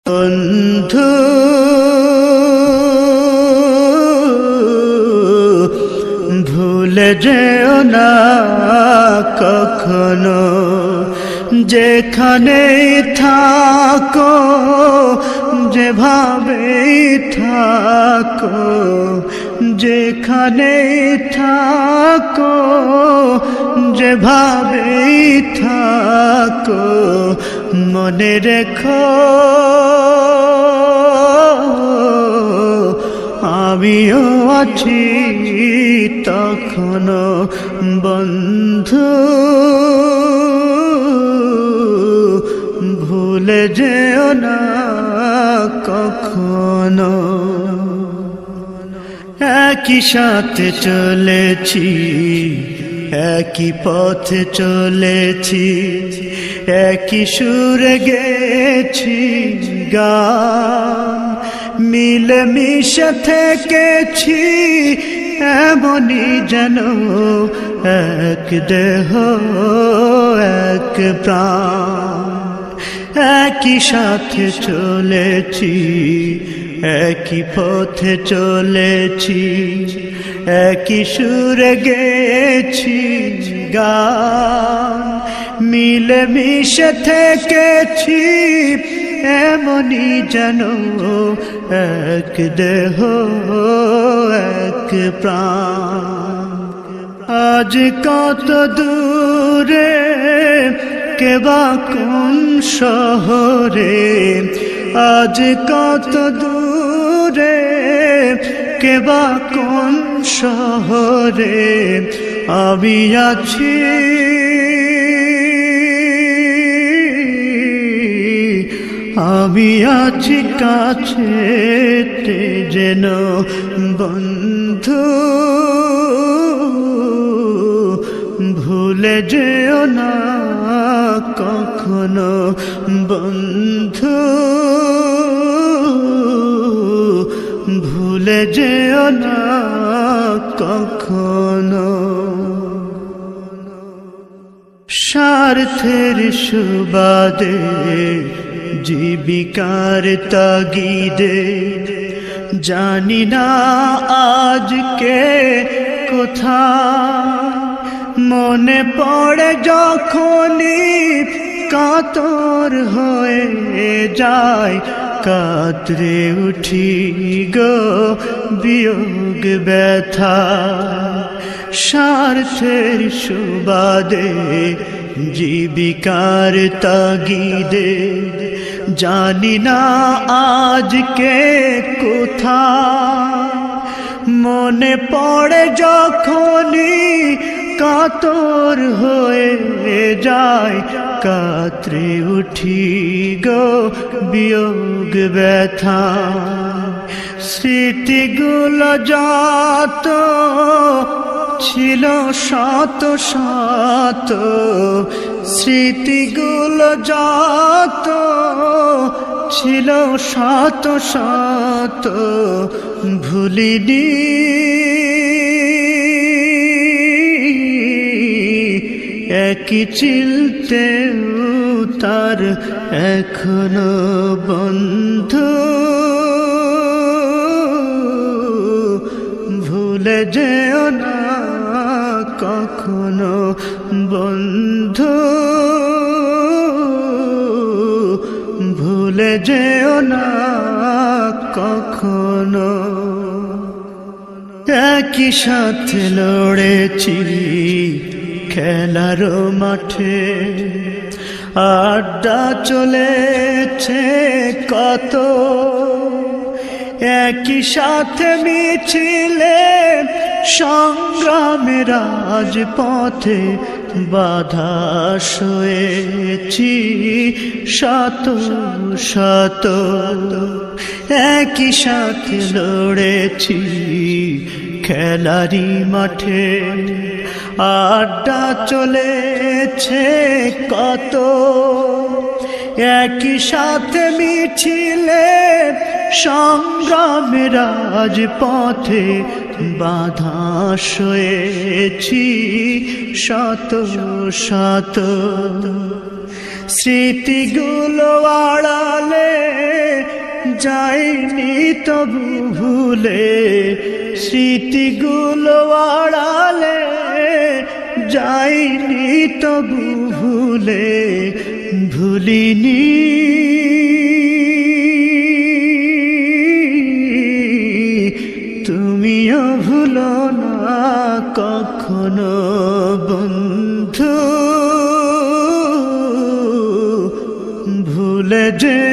বন্ধু ভুলে যেও না কখনো, যেখানে থাকো যেভাবেই থাকো, যেখানে থাকো যেভাবেই থাকো, মনে রেখো আমিও আছি তখনো। বন্ধু ভুলে যেও না কখনো। একই সাথে চলেছি, একই পথে চলেছি, একই সুরে গেছি গান, মিলে মিশে থেকেছি এমনই যেন এক দেহ এক প্রাণ। একই সাথে চলেছি, একই পথে চলেছি, একই সুরে গেছি গান, মিলে মিশে থেকেছি এমনই যেন এক দেহ এক প্রাণ। আজ কত দূরে কেবা কোন শহরে, আজ কত দূরে কেবা কোন শহরে আমি আছি, আমি আছি কাছেতে যেন। বন্ধু ভুলে যেও না কখনো, বন্ধু ভুলে যেও না কখনো। স্বার্থের সুবাদে জীবিকার তাগিদে জানি না আজকে কোথায়, মনে পড়ে যখনই কাতর হয়ে যায়, কাতরে উঠি গো বিয়োগ ব্যথা। স্বার্থের সুবাদে জীবিকার তাগিদে জানি না আজকে কোথায়, মনে পড়ে যখনই কাতর হয়ে যায়, কাতরে উঠি গো বিয়োগ ব্যথা। স্মৃতিগুলো যত ছিল শত শত, স্মৃতিগুলো যত ছিল শত শত, ভুলিনি একই চিলতে তার এখনো। বন্ধু ভুলে যেও না কখনো, বন্ধু ভুলে যেও না কখনো। একই সাথে লড়েছি খেলার মাঠে, আড্ডা চলেছে কত, একই সাথে মিছিলে সংগ্রামে রাজপথে বাধা সয়েছি শত শত। একই সাথে লড়েছি খেলারি মাঠে, আড্ডা চলেছে কত, একই সাথে মিছিলে সংগ্রামে রাজপথে বাধা সয়েছি শত শত। স্মৃতিগুলো আড়ালে যাইনি তবু ভুলে, স্মৃতিগুলো আড়ালে যাইনি তবু ভুলে, ভুলিনি তুমিও ভুলো না কখনো বন্ধু, ভুলে যে